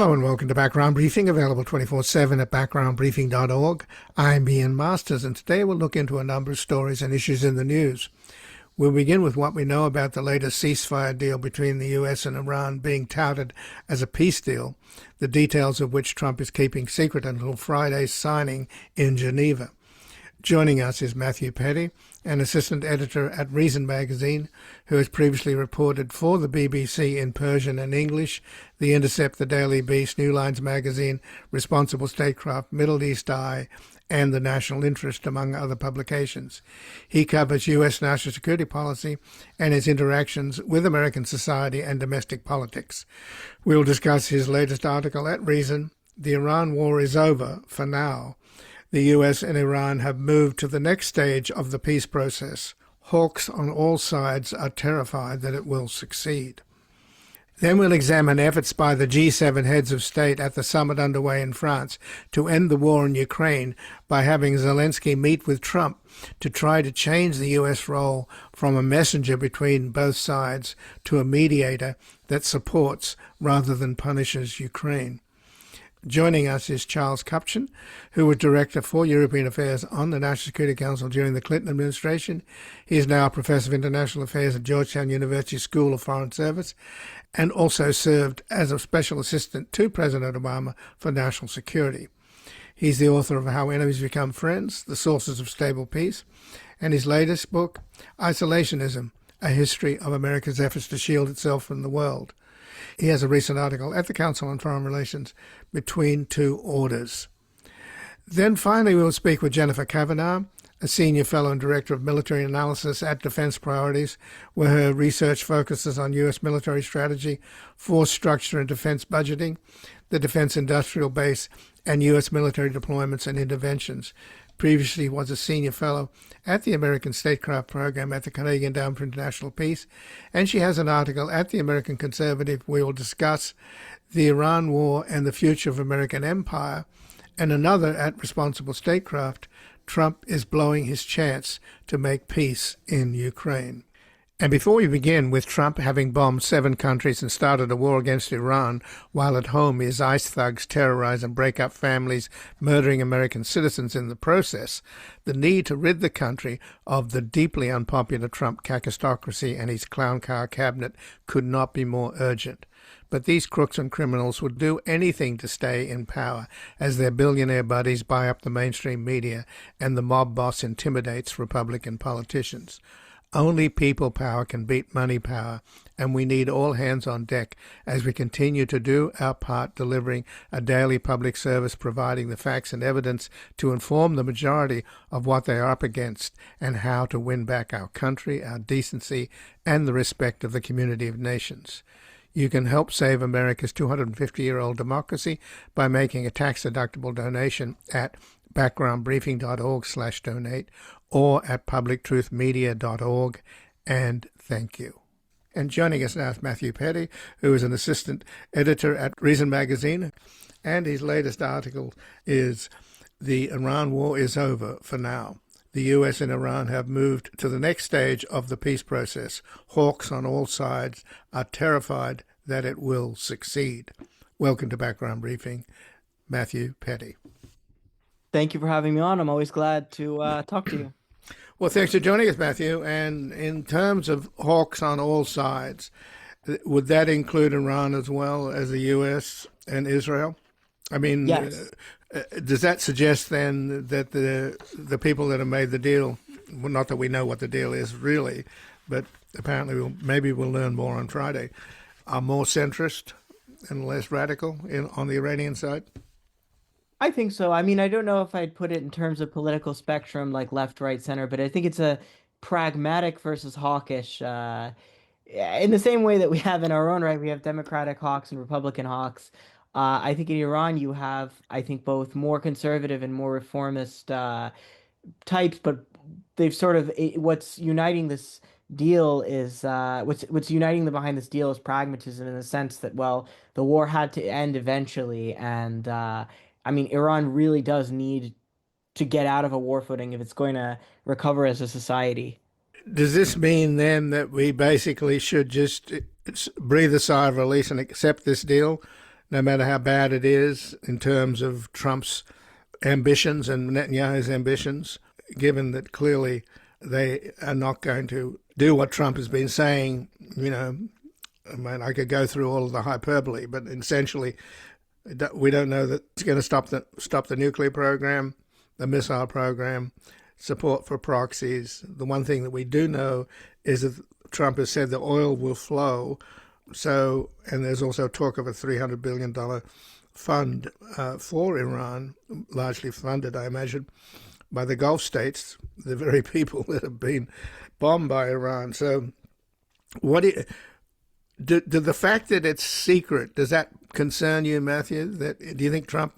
Hello and welcome to Background Briefing, available 24/7 at backgroundbriefing.org. I'm Ian Masters, and today we'll look into a number of stories and issues in the news. We'll begin with what we know about the latest ceasefire deal between the US and Iran being touted as a peace deal, the details of which Trump is keeping secret until Friday's signing in Geneva. Joining us is Matthew Petti, an assistant editor at Reason magazine, who has previously reported for the BBC in Persian and English, The Intercept, The Daily Beast, New Lines magazine, Responsible Statecraft, Middle East Eye, and The National Interest, among other publications. He covers U.S. national security policy and his interactions with American society and domestic politics. We'll discuss his latest article at Reason, The Iran War is Over for Now. The US and Iran have moved to the next stage of the peace process. Hawks on all sides are terrified that it will succeed. Then we'll examine efforts by the G7 heads of state at the summit underway in France to end the war in Ukraine by having Zelensky meet with Trump to try to change the US role from a messenger between both sides to a mediator that supports rather than punishes Ukraine. Joining us is Charles Kupchan, who was Director for European Affairs on the National Security Council during the Clinton administration. He is now a Professor of International Affairs at Georgetown University School of Foreign Service and also served as a Special Assistant to President Obama for National Security. He's the author of How Enemies Become Friends, The Sources of Stable Peace, and his latest book, Isolationism, A History of America's Efforts to Shield Itself from the World. He has a recent article at the Council on Foreign Relations, Between Two Orders. Then finally we'll speak with Jennifer Kavanagh, a Senior Fellow and Director of Military Analysis at Defense Priorities, where her research focuses on U.S. military strategy, force structure and defense budgeting, the defense industrial base, and U.S. military deployments and interventions. Previously was a Senior Fellow at the American Statecraft Program at the Carnegie Endowment for International Peace, and she has an article at the American Conservative where we'll discuss the Iran War and the Future of American Empire, and another at Responsible Statecraft, Trump is blowing his chance to make peace in Ukraine. And before we begin with Trump having bombed 7 countries and started a war against Iran, while at home his ICE thugs terrorize and break up families, murdering American citizens in the process, the need to rid the country of the deeply unpopular Trump kakistocracy and his clown car cabinet could not be more urgent. But these crooks and criminals would do anything to stay in power as their billionaire buddies buy up the mainstream media and the mob boss intimidates Republican politicians. Only people power can beat money power, and we need all hands on deck as we continue to do our part delivering a daily public service providing the facts and evidence to inform the majority of what they are up against and how to win back our country, our decency, and the respect of the community of nations. You can help save America's 250-year-old democracy by making a tax-deductible donation at backgroundbriefing.org/donate or at publictruthmedia.org, and thank you. And joining us now is Matthew Petti, who is an assistant editor at Reason magazine, and his latest article is The Iran War is Over for Now. The US and Iran have moved to the next stage of the peace process. Hawks on all sides are terrified that it will succeed. Welcome to Background Briefing, Matthew Petti. Thank you for having me on. I'm always glad to talk to you. Well, thanks for joining us, Matthew. And in terms of hawks on all sides, would that include Iran as well as the U.S. and Israel? I mean, yes. Does that suggest then that the people that have made the deal, well, not that we know what the deal is really, but apparently maybe we'll learn more on Friday, are more centrist and less radical on the Iranian side? I think so. I mean, I don't know if I'd put it in terms of political spectrum like left, right, center, but I think it's a pragmatic versus hawkish. In the same way that we have in our own right, we have Democratic hawks and Republican hawks. I think in Iran you have, I think, both more conservative and more reformist types, but they've sort of what's uniting this deal is what's uniting them behind this deal is pragmatism in the sense that, well, the war had to end eventually, and I mean, Iran really does need to get out of a war footing if it's going to recover as a society. Does this mean then that we basically should just breathe a sigh of release and accept this deal, no matter how bad it is in terms of Trump's ambitions and Netanyahu's ambitions, given that clearly they are not going to do what Trump has been saying. I mean, I could go through all of the hyperbole, but essentially, we don't know that it's going to stop the nuclear program, the missile program, support for proxies. The one thing that we do know is that Trump has said the oil will flow. So, and there's also talk of a $300 billion fund for Iran, largely funded, I imagine, by the Gulf states, the very people that have been bombed by Iran. So, do the fact that it's secret, does that concern you, Matthew? Do you think Trump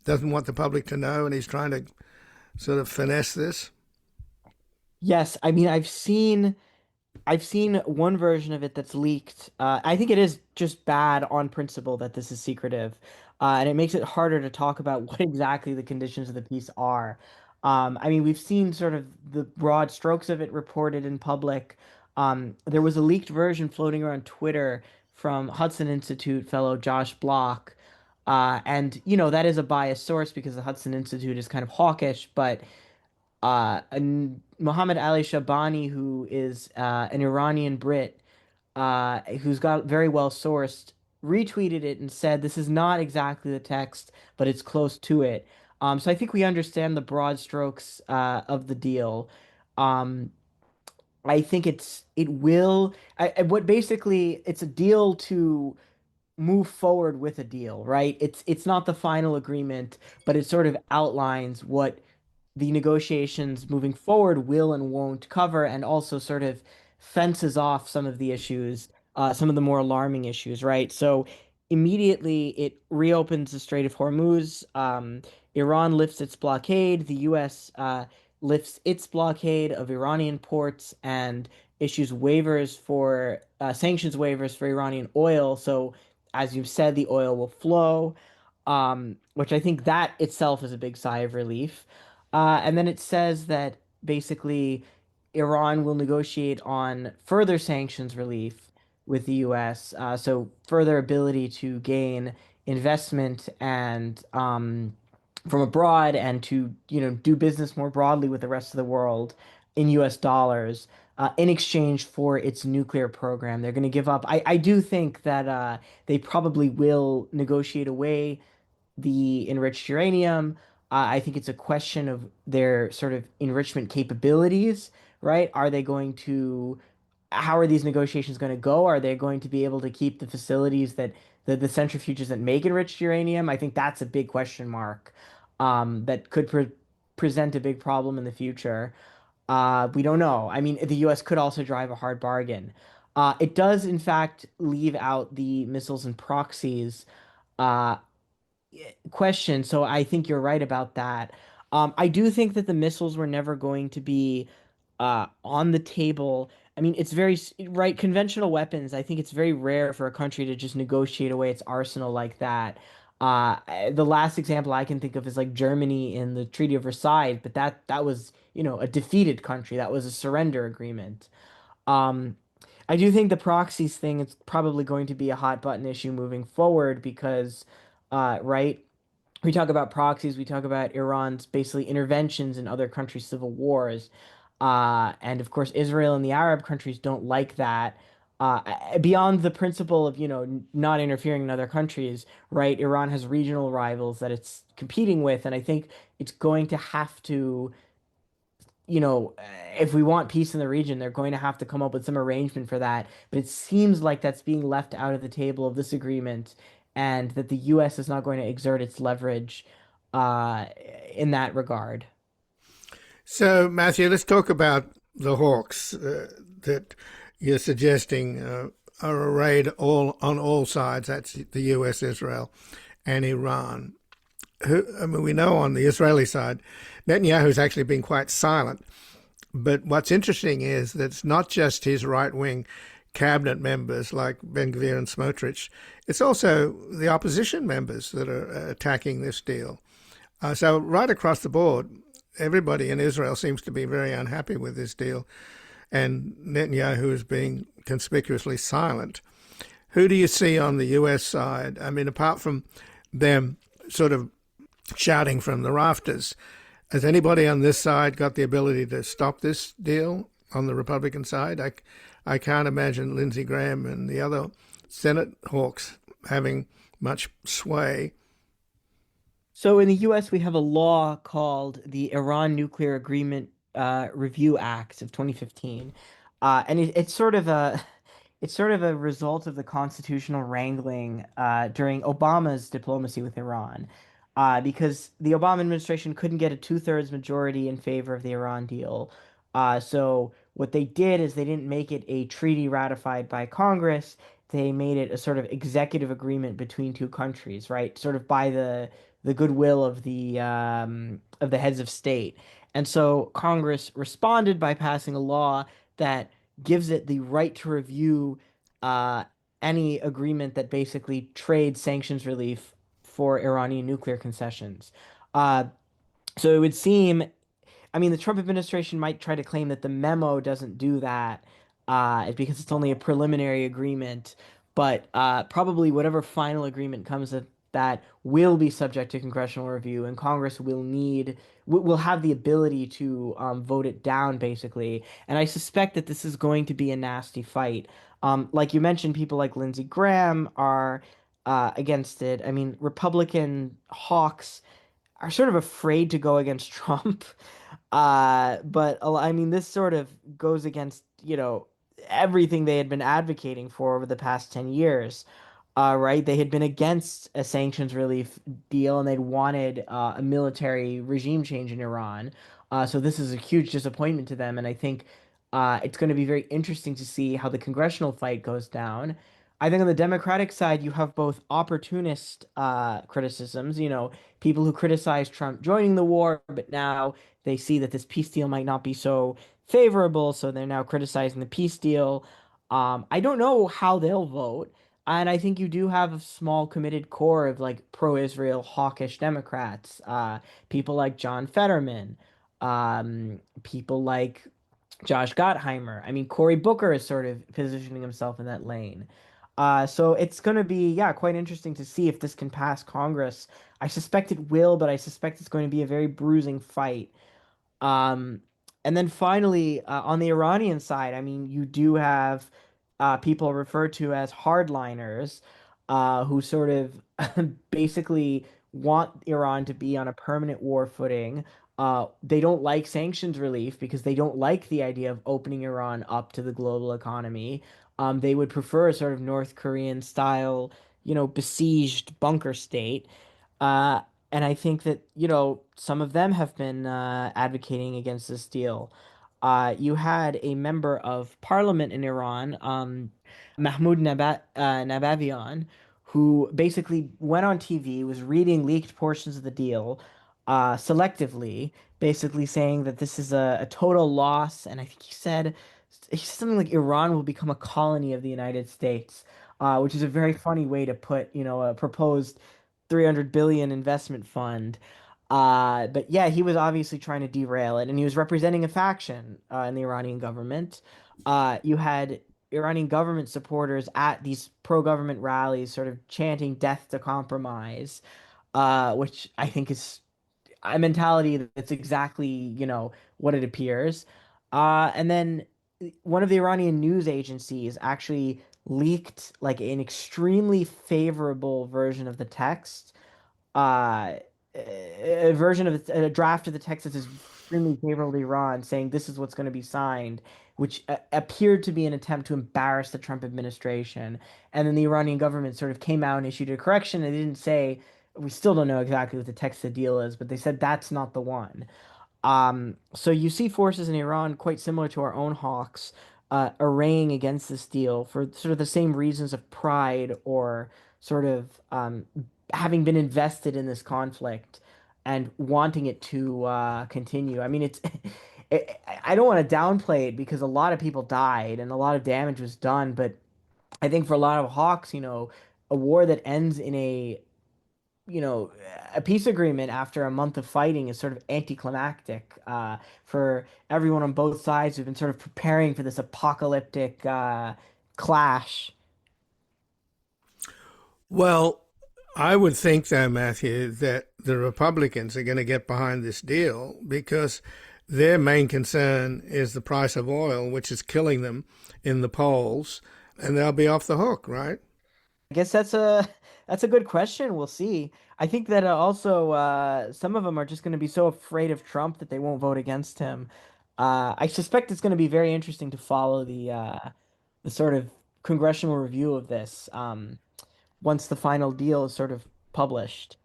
doesn't want the public to know and he's trying to sort of finesse this? Yes, I mean I've seen one version of it that's leaked. I think it is just bad on principle that this is secretive, and it makes it harder to talk about what exactly the conditions of the peace are. I mean, we've seen sort of the broad strokes of it reported in public. There was a leaked version floating around Twitter from Hudson Institute fellow Josh Block, and that is a biased source because the Hudson Institute is kind of hawkish, but and Mohammed Ali Shabani, who is an Iranian Brit, who's got very well sourced, retweeted it and said this is not exactly the text, but it's close to it. So I think we understand the broad strokes of the deal. Um, I think it will. What basically it's a deal to move forward with a deal, right? It's not the final agreement, but it sort of outlines what the negotiations moving forward will and won't cover, and also sort of fences off some of the issues, some of the more alarming issues, right? So immediately it reopens the Strait of Hormuz. Iran lifts its blockade. The U.S. Lifts its blockade of Iranian ports and issues waivers for sanctions waivers for Iranian oil. So, as you've said, the oil will flow, which I think that itself is a big sigh of relief. And then it says that basically Iran will negotiate on further sanctions relief with the U.S., so further ability to gain investment and from abroad and to do business more broadly with the rest of the world in U.S. dollars in exchange for its nuclear program. They're going to give up. I do think that they probably will negotiate away the enriched uranium. I think it's a question of their sort of enrichment capabilities, right? How are these negotiations going to go? Are they going to be able to keep the facilities the centrifuges that make enriched uranium? I think that's a big question mark that could present a big problem in the future. We don't know. I mean, the U.S. could also drive a hard bargain. It does, in fact, leave out the missiles and proxies. Uh, Question. So I think you're right about that. I do think that the missiles were never going to be on the table. I mean, it's very right. Conventional weapons. I think it's very rare for a country to just negotiate away its arsenal like that. The last example I can think of is like Germany in the Treaty of Versailles, but that was a defeated country. That was a surrender agreement. Um, I do think the proxies thing is probably going to be a hot button issue moving forward because, right, we talk about proxies, we talk about Iran's basically interventions in other countries' civil wars. And of course, Israel and the Arab countries don't like that. Beyond the principle of, not interfering in other countries, right? Iran has regional rivals that it's competing with, and I think it's going to have to you know, if we want peace in the region, they're going to have to come up with some arrangement for that. But it seems like that's being left out of the table of this agreement, and that the U.S. is not going to exert its leverage uh, in that regard. So, Matthew, let's talk about the hawks that you're suggesting are arrayed on all sides. That's the U.S., Israel, and Iran. I mean, we know on the Israeli side, Netanyahu's actually been quite silent. But what's interesting is that it's not just his right-wing cabinet members like Ben-Gvir and Smotrich. It's also the opposition members that are attacking this deal. So right across the board, everybody in Israel seems to be very unhappy with this deal. And Netanyahu is being conspicuously silent. Who do you see on the US side? I mean, apart from them sort of shouting from the rafters, has anybody on this side got the ability to stop this deal on the Republican side? I can't imagine Lindsey Graham and the other Senate hawks having much sway. So in the US, we have a law called the Iran Nuclear Agreement Review Act of 2015. And it's sort of a it's sort of a result of the constitutional wrangling during Obama's diplomacy with Iran, because the Obama administration couldn't get a two-thirds majority in favor of the Iran deal. So what they did is they didn't make it a treaty ratified by Congress. They made it a sort of executive agreement between two countries, right? Sort of by the goodwill of the heads of state. And so Congress responded by passing a law that gives it the right to review uh, any agreement that basically trades sanctions relief for Iranian nuclear concessions. Uh, so it would seem, I mean, the Trump administration might try to claim that the memo doesn't do that, because it's only a preliminary agreement. But probably whatever final agreement comes of that will be subject to congressional review, and Congress will have the ability to vote it down, basically. And I suspect that this is going to be a nasty fight. Like you mentioned, people like Lindsey Graham are against it. I mean, Republican hawks are sort of afraid to go against Trump. But I mean, this sort of goes against, everything they had been advocating for over the past 10 years. Right? They had been against a sanctions relief deal and they'd wanted a military regime change in Iran. So this is a huge disappointment to them. And I think it's going to be very interesting to see how the congressional fight goes down. I think on the Democratic side, you have both opportunist criticisms, people who criticize Trump joining the war, but now they see that this peace deal might not be so favorable, so they're now criticizing the peace deal. I don't know how they'll vote. And I think you do have a small committed core of like pro-Israel hawkish Democrats, people like John Fetterman, people like Josh Gottheimer. I mean, Cory Booker is sort of positioning himself in that lane. So it's going to be, yeah, quite interesting to see if this can pass Congress. I suspect it will, but I suspect it's going to be a very bruising fight. Um, and then finally, on the Iranian side, I mean, you do have people referred to as hardliners, who sort of basically want Iran to be on a permanent war footing. They don't like sanctions relief because they don't like the idea of opening Iran up to the global economy. They would prefer a sort of North Korean style, besieged bunker state. Uh, and I think that, some of them have been advocating against this deal. You had a member of parliament in Iran, Nabavian, who basically went on TV, was reading leaked portions of the deal selectively, basically saying that this is a total loss. And I think he said something like Iran will become a colony of the United States, which is a very funny way to put, a proposed 300 billion investment fund. But yeah, he was obviously trying to derail it, and he was representing a faction in the Iranian government. You had Iranian government supporters at these pro-government rallies, sort of chanting "death to compromise," which I think is a mentality that's exactly, what it appears. And then one of the Iranian news agencies actually leaked like an extremely favorable version of the text, uh, a version of a draft of the text that is extremely favorable to Iran, saying this is what's going to be signed, which appeared to be an attempt to embarrass the Trump administration. And then the Iranian government sort of came out and issued a correction. They didn't say, we still don't know exactly what the text of the deal is, but they said that's not the one. So you see forces in Iran quite similar to our own hawks, arraying against this deal for sort of the same reasons of pride or sort of having been invested in this conflict and wanting it to continue. I mean, I don't want to downplay it because a lot of people died and a lot of damage was done, but I think for a lot of hawks, a war that ends in you know, a peace agreement after a month of fighting is sort of anticlimactic for everyone on both sides who've been sort of preparing for this apocalyptic clash. Well, I would think, though, Matthew, that the Republicans are going to get behind this deal because their main concern is the price of oil, which is killing them in the polls, and they'll be off the hook, right? I guess that's a good question. We'll see. I think that also some of them are just going to be so afraid of Trump that they won't vote against him. I suspect it's going to be very interesting to follow the sort of congressional review of this once the final deal is sort of published.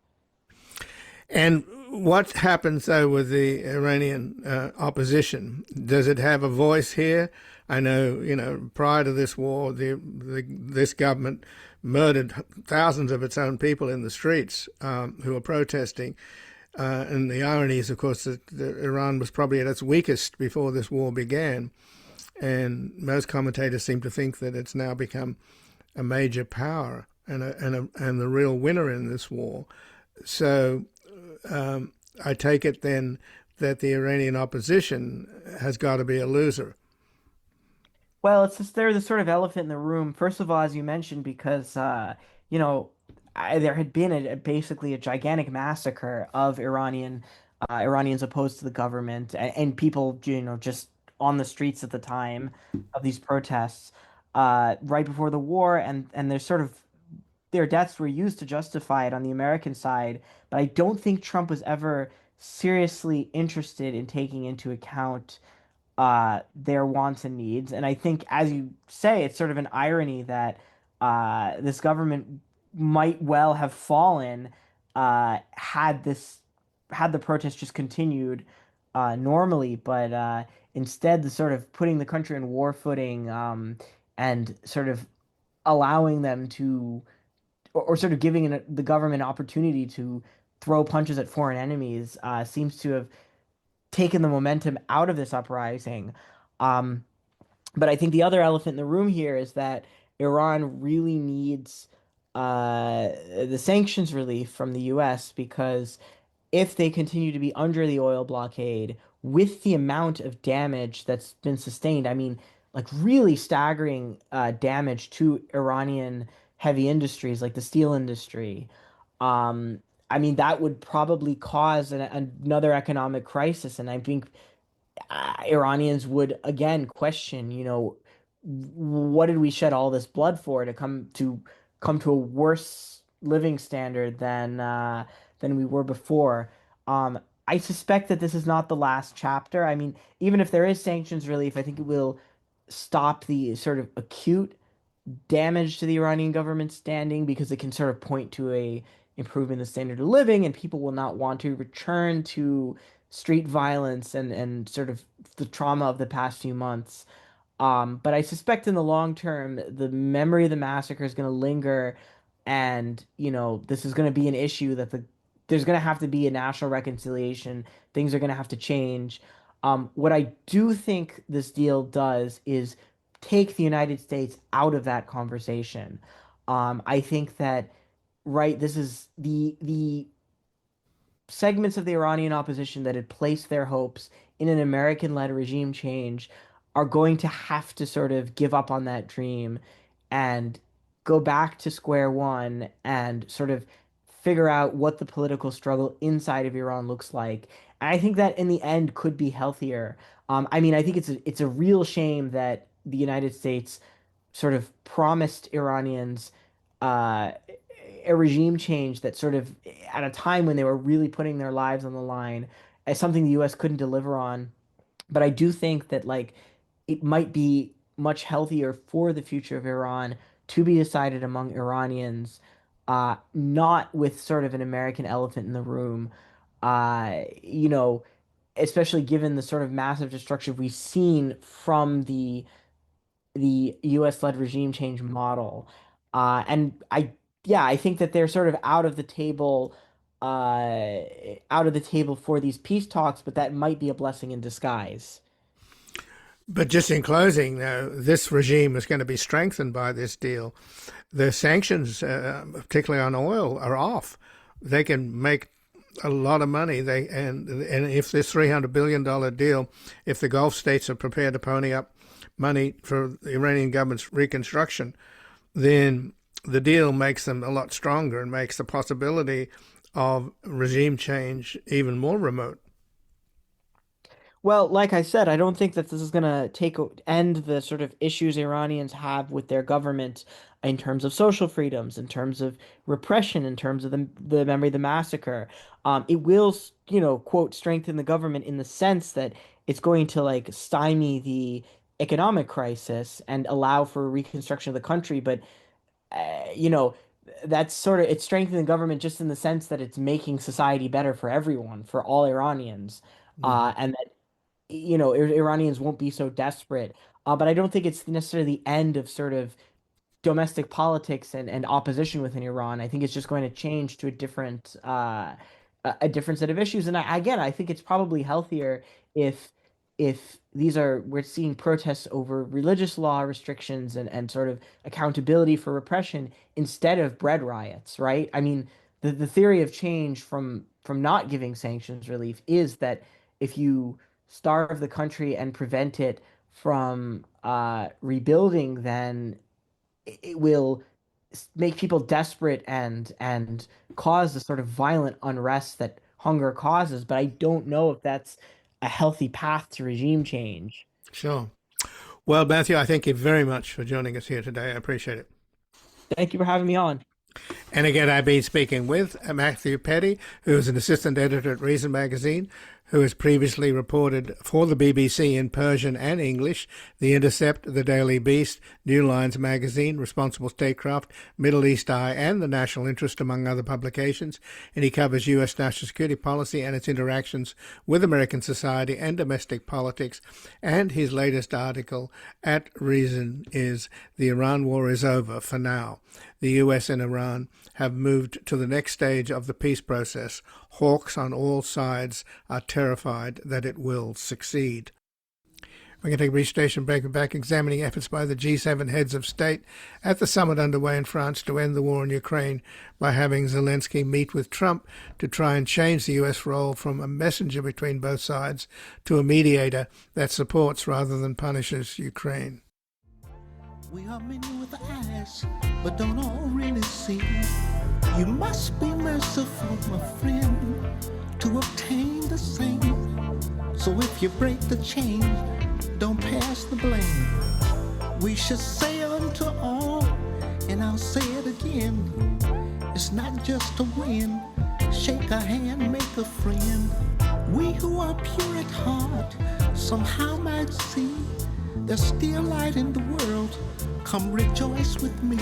And what happens, though, with the Iranian opposition? Does it have a voice here? I know, prior to this war, this government murdered thousands of its own people in the streets who were protesting. And the irony is, of course, that Iran was probably at its weakest before this war began. And most commentators seem to think that it's now become a major power and the real winner in this war. So I take it then that the Iranian opposition has got to be a loser. Well, it's just they're the sort of elephant in the room. First of all, as you mentioned, because you know, there had been basically a gigantic massacre of Iranians opposed to the government and people, just on the streets at the time of these protests, right before the war, and there's sort of their deaths were used to justify it on the American side. But I don't think Trump was ever seriously interested in taking into account their wants and needs. And I think, as you say, it's sort of an irony that this government might well have fallen had the protest just continued normally, but instead the sort of putting the country in war footing and sort of allowing them to, or sort of giving the government opportunity to throw punches at foreign enemies seems to have taken the momentum out of this uprising. Um, but I think the other elephant in the room here is that Iran really needs the sanctions relief from the US because if they continue to be under the oil blockade with the amount of damage that's been sustained, I mean, like really staggering damage to Iranian heavy industries like the steel industry. Um, I mean, that would probably cause another economic crisis. And I think Iranians would again question, what did we shed all this blood for to come to a worse living standard than we were before. Um, I suspect that this is not the last chapter. I mean, even if there is sanctions relief, I think it will stop the sort of acute damage to the Iranian government standing because it can sort of point to a improvement in the standard of living, and people will not want to return to street violence and sort of the trauma of the past few months. But I suspect in the long term, the memory of the massacre is going to linger, and this is going to be an issue that there's going to have to be a national reconciliation. Things are going to have to change. What I do think this deal does is take the United States out of that conversation. I think that right, this is the segments of the Iranian opposition that had placed their hopes in an American-led regime change are going to have to sort of give up on that dream and go back to square one and sort of figure out what the political struggle inside of Iran looks like. And I think that in the end could be healthier. I mean, I think it's a real shame that the United States sort of promised Iranians uh, a regime change that sort of at a time when they were really putting their lives on the line as something the US couldn't deliver on. But I do think that like it might be much healthier for the future of Iran to be decided among Iranians, not with sort of an American elephant in the room. Uh, you know, Especially given the sort of massive destruction we've seen from the US-led regime change model. And yeah, I think that they're sort of uh, out of the table for these peace talks, but that might be a blessing in disguise. But just in closing, this regime is going to be strengthened by this deal. The sanctions, particularly on oil, are off. They can make a lot of money. And if this $300 billion deal, if the Gulf states are prepared to pony up money for the Iranian government's reconstruction, then the deal makes them a lot stronger and makes the possibility of regime change even more remote. Well, like I said, I don't think that this is going to end the sort of issues Iranians have with their government in terms of social freedoms, in terms of repression, in terms of the memory of the massacre. It will, quote, strengthen the government in the sense that it's going to like stymie the economic crisis and allow for reconstruction of the country. But you know, that's sort of it's strengthening the government just in the sense that it's making society better for everyone, for all Iranians, Mm. and that Iranians won't be so desperate. But I don't think it's necessarily the end of sort of domestic politics and opposition within Iran. I think it's just going to change to a different set of issues. And again, I think it's probably healthier if we're seeing protests over religious law restrictions and sort of accountability for repression instead of bread riots, right? I mean, the theory of change from not giving sanctions relief is that if you starve the country and prevent it from rebuilding, then it will make people desperate and cause the sort of violent unrest that hunger causes. But I don't know if that's a healthy path to regime change. Sure. Well, Matthew, I thank you very much for joining us here today. I appreciate it. Thank you for having me on. And again, I've been speaking with Matthew Petti, who is an assistant editor at Reason Magazine, who has previously reported for the BBC in Persian and English, The Intercept, The Daily Beast, New Lines Magazine, Responsible Statecraft, Middle East Eye, and The National Interest, among other publications. And he covers U.S. national security policy and its interactions with American society and domestic politics. And his latest article at Reason is The Iran War is Over for Now. The US and Iran have moved to the next stage of the peace process. Hawks on all sides are terrified that it will succeed. We're going to take a brief station break. We're back examining efforts by the G7 heads of state at the summit underway in France to end the war in Ukraine by having Zelensky meet with Trump to try and change the US role from a messenger between both sides to a mediator that supports rather than punishes Ukraine. We are many with eyes, but don't all really see. You must be merciful, my friend, to obtain the same. So if you break the chain, don't pass the blame. We should say unto all, and I'll say it again, it's not just a win. Shake a hand, make a friend. We who are pure at heart somehow might see there's still light in the world. Come rejoice with me.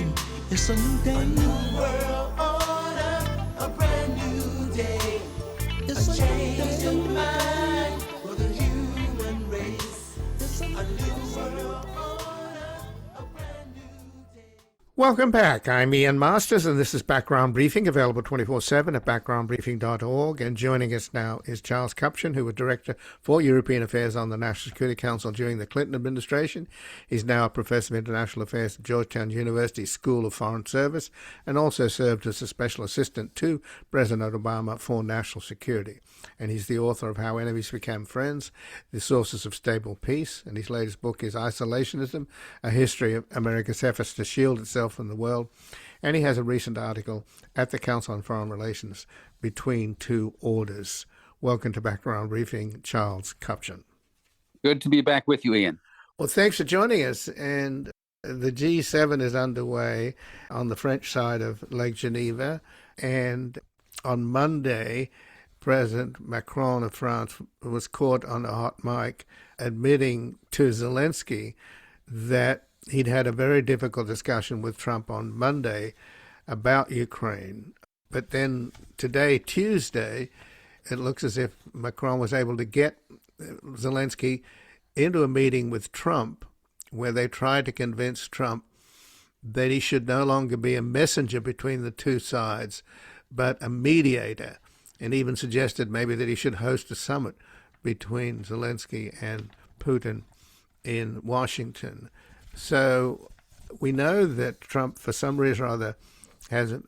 It's a new day. A new world order, a brand new day. It's a change in mind for the human race. It's a new world order, a brand new day. Welcome back. I'm Ian Masters, and this is Background Briefing, available 24/7 at backgroundbriefing.org. And joining us now is Charles Kupchan, who was Director for European Affairs on the National Security Council during the Clinton administration. He's now a Professor of International Affairs at Georgetown University School of Foreign Service, and also served as a Special Assistant to President Obama for National Security. And he's the author of How Enemies Became Friends, The Sources of Stable Peace. And his latest book is Isolationism, A History of America's Efforts to Shield Itself from the World. And he has a recent article at the Council on Foreign Relations, Between Two Orders. Welcome to Background Briefing, Charles Kupchan. Good to be back with you, Ian. Well, thanks for joining us. And the G7 is underway on the French side of Lake Geneva. And on Monday, President Macron of France was caught on a hot mic admitting to Zelensky that he'd had a very difficult discussion with Trump on Monday about Ukraine. But then today, Tuesday, it looks as if Macron was able to get Zelensky into a meeting with Trump where they tried to convince Trump that he should no longer be a messenger between the two sides, but a mediator, and even suggested maybe that he should host a summit between Zelensky and Putin in Washington. So we know that Trump, for some reason or other, has an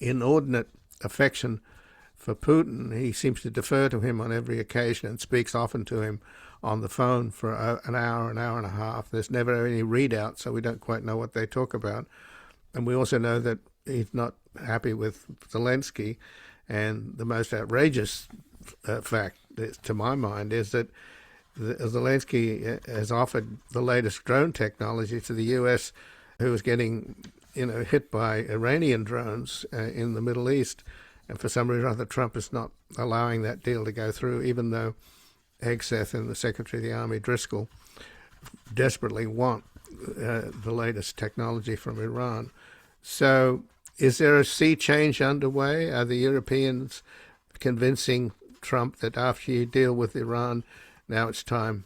inordinate affection for Putin. He seems to defer to him on every occasion and speaks often to him on the phone for an hour and a half. There's never any readout, so we don't quite know what they talk about. And we also know that he's not happy with Zelensky. And the most outrageous fact, to my mind, is that Zelensky has offered the latest drone technology to the U.S., who is getting, hit by Iranian drones in the Middle East. And for some reason or other, Trump is not allowing that deal to go through, even though Hegseth and the Secretary of the Army, Driscoll, desperately want the latest technology from Iran. So is there a sea change underway? Are the Europeans convincing Trump that after you deal with Iran, now it's time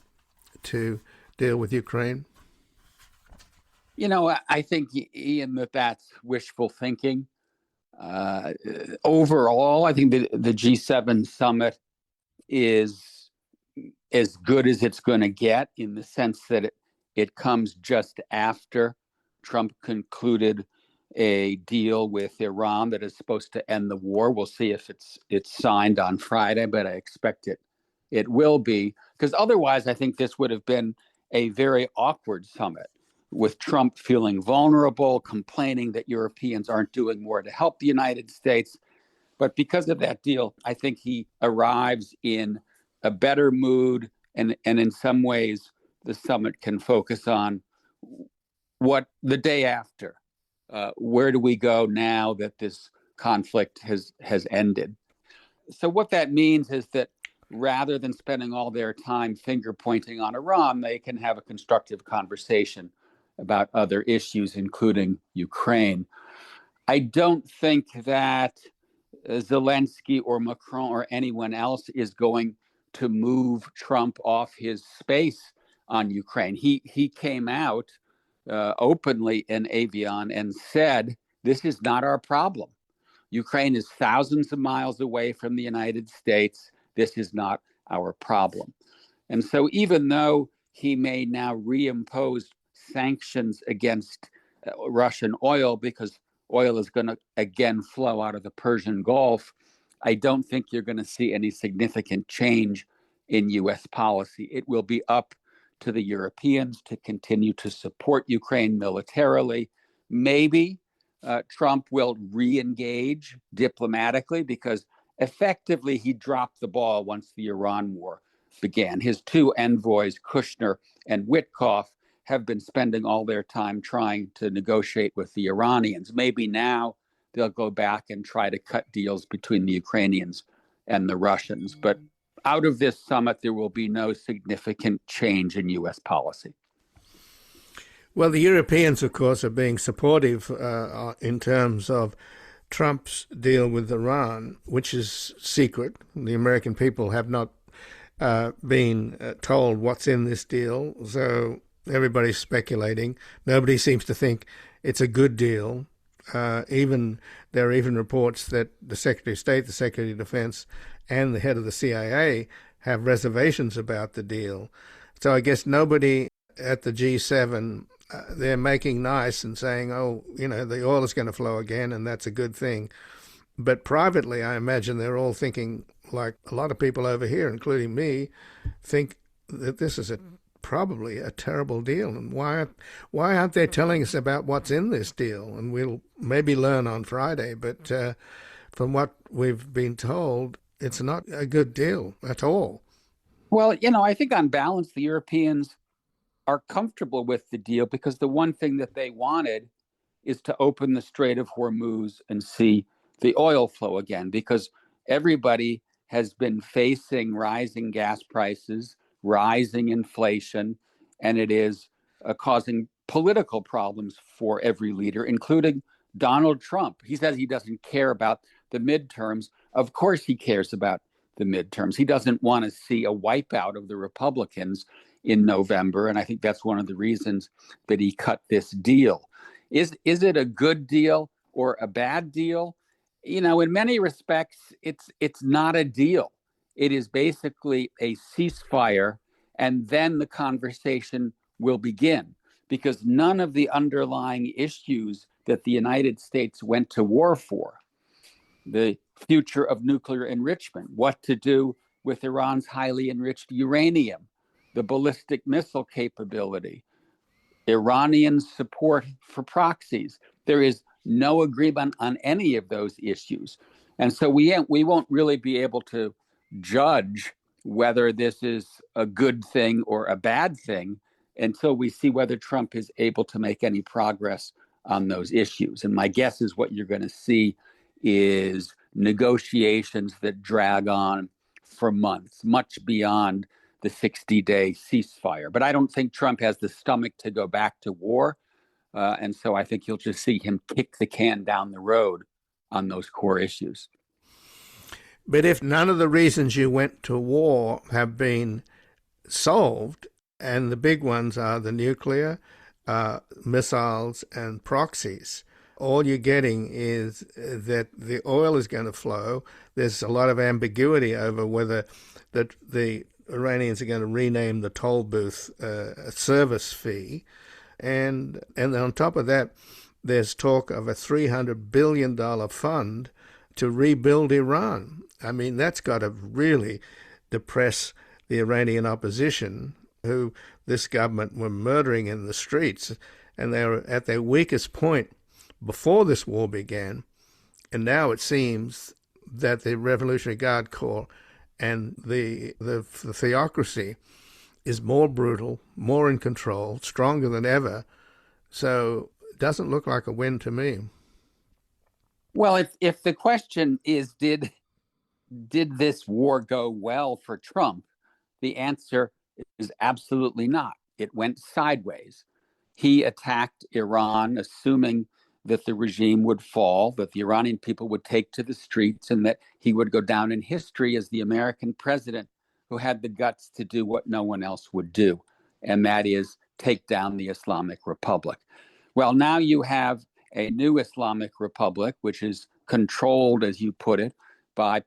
to deal with Ukraine? I think, Ian, that's wishful thinking. Overall, I think the G7 summit is as good as it's going to get, in the sense that it comes just after Trump concluded a deal with Iran that is supposed to end the war. We'll see if it's signed on Friday, but I expect it will be, because otherwise I think this would have been a very awkward summit, with Trump feeling vulnerable, complaining that Europeans aren't doing more to help the United States. But because of that deal, I think he arrives in a better mood, and in some ways the summit can focus on what the day after. Where do we go now that this conflict has ended? So what that means is that rather than spending all their time finger pointing on Iran, they can have a constructive conversation about other issues, including Ukraine. I don't think that Zelensky or Macron or anyone else is going to move Trump off his space on Ukraine. He came out openly in Avion and said, this is not our problem. Ukraine is thousands of miles away from the United States. This is not our problem. And so even though he may now reimpose sanctions against Russian oil, because oil is going to again flow out of the Persian Gulf, I don't think you're going to see any significant change in U.S. policy. It will be up to the Europeans to continue to support Ukraine militarily. Maybe Trump will re-engage diplomatically, because effectively he dropped the ball once the Iran war began. His two envoys, Kushner and Witkoff, have been spending all their time trying to negotiate with the Iranians. Maybe now they'll go back and try to cut deals between the Ukrainians and the Russians. But out of this summit, there will be no significant change in U.S. policy. Well, the Europeans, of course, are being supportive in terms of Trump's deal with Iran, which is secret. The American people have not been told what's in this deal, so everybody's speculating. Nobody seems to think it's a good deal. There are even reports that the Secretary of State, the Secretary of Defense, and the head of the CIA have reservations about the deal. So I guess nobody at the G7, they're making nice and saying, the oil is going to flow again, and that's a good thing. But privately, I imagine they're all thinking, like a lot of people over here, including me, think that this is probably a terrible deal. And why aren't they telling us about what's in this deal? And we'll maybe learn on Friday. But from what we've been told, it's not a good deal at all. Well, I think on balance, the Europeans are comfortable with the deal, because the one thing that they wanted is to open the Strait of Hormuz and see the oil flow again, because everybody has been facing rising gas prices, rising inflation, and it is causing political problems for every leader, including Donald Trump. He says he doesn't care about the midterms. Of course he cares about the midterms. He doesn't want to see a wipeout of the Republicans in November, and I think that's one of the reasons that he cut this deal. Is it a good deal or a bad deal? In many respects, it's not a deal. It is basically a ceasefire, and then the conversation will begin, because none of the underlying issues that the United States went to war for, the future of nuclear enrichment, what to do with Iran's highly enriched uranium, the ballistic missile capability, Iranian support for proxies, There is no agreement on any of those issues. And so we won't really be able to judge whether this is a good thing or a bad thing until we see whether Trump is able to make any progress on those issues. And my guess is what you're going to see is negotiations that drag on for months, much beyond the 60-day ceasefire. But I don't think Trump has the stomach to go back to war. And so I think you'll just see him kick the can down the road on those core issues. But if none of the reasons you went to war have been solved, and the big ones are the nuclear, missiles, and proxies, all you're getting is that the oil is going to flow. There's a lot of ambiguity over whether the Iranians are going to rename the toll booth a service fee. And on top of that, there's talk of a $300 billion fund to rebuild Iran. I mean, that's got to really depress the Iranian opposition, who this government were murdering in the streets, and they were at their weakest point before this war began. And now it seems that the Revolutionary Guard Corps and the theocracy is more brutal, more in control, stronger than ever. So it doesn't look like a win to me. Well, if the question is, did this war go well for Trump? The answer is absolutely not. It went sideways. He attacked Iran, assuming that the regime would fall, that the Iranian people would take to the streets, and that he would go down in history as the American president who had the guts to do what no one else would do, and that is take down the Islamic Republic. Well, now you have a new Islamic Republic, which is controlled, as you put it, by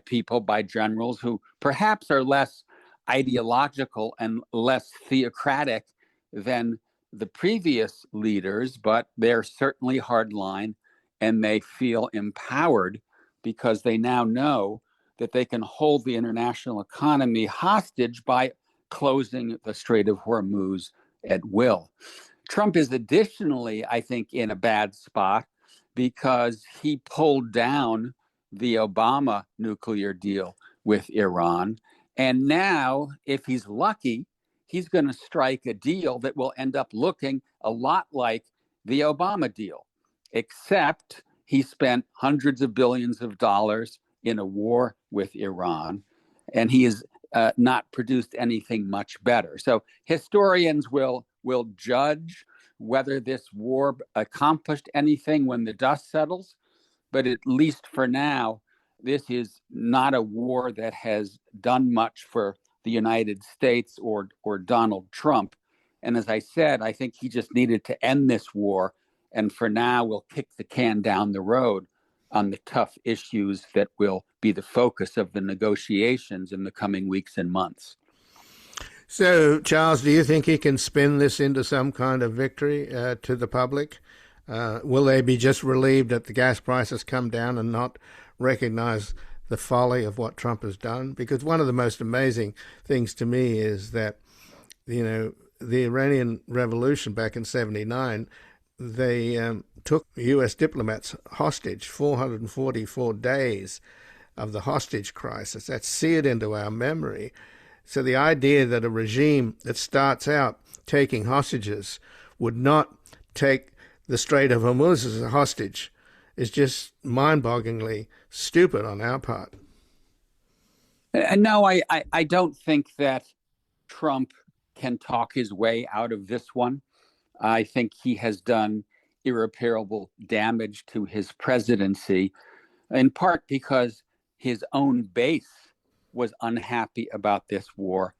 people, by generals who perhaps are less ideological and less theocratic than the previous leaders, but they're certainly hardline, and they feel empowered because they now know that they can hold the international economy hostage by closing the Strait of Hormuz at will. Trump is additionally, I think, in a bad spot because he pulled down the Obama nuclear deal with Iran. And now, if he's lucky, he's going to strike a deal that will end up looking a lot like the Obama deal, except he spent hundreds of billions of dollars in a war with Iran, and he has not produced anything much better. So historians will judge whether this war accomplished anything when the dust settles, but at least for now, this is not a war that has done much for the United States or Donald Trump. And as I said, I think he just needed to end this war, and for now we'll kick the can down the road on the tough issues that will be the focus of the negotiations in the coming weeks and months. So, Charles, do you think he can spin this into some kind of victory to the public? Will they be just relieved that the gas prices come down and not recognize the folly of what Trump has done? Because one of the most amazing things to me is that, the Iranian Revolution back in '79, they took U.S. diplomats hostage, 444 days of the hostage crisis. That's seared into our memory. So the idea that a regime that starts out taking hostages would not take the Strait of Hormuz as a hostage is just mind-bogglingly stupid on our part. No, I don't think that Trump can talk his way out of this one. I think he has done irreparable damage to his presidency, in part because his own base was unhappy about this war,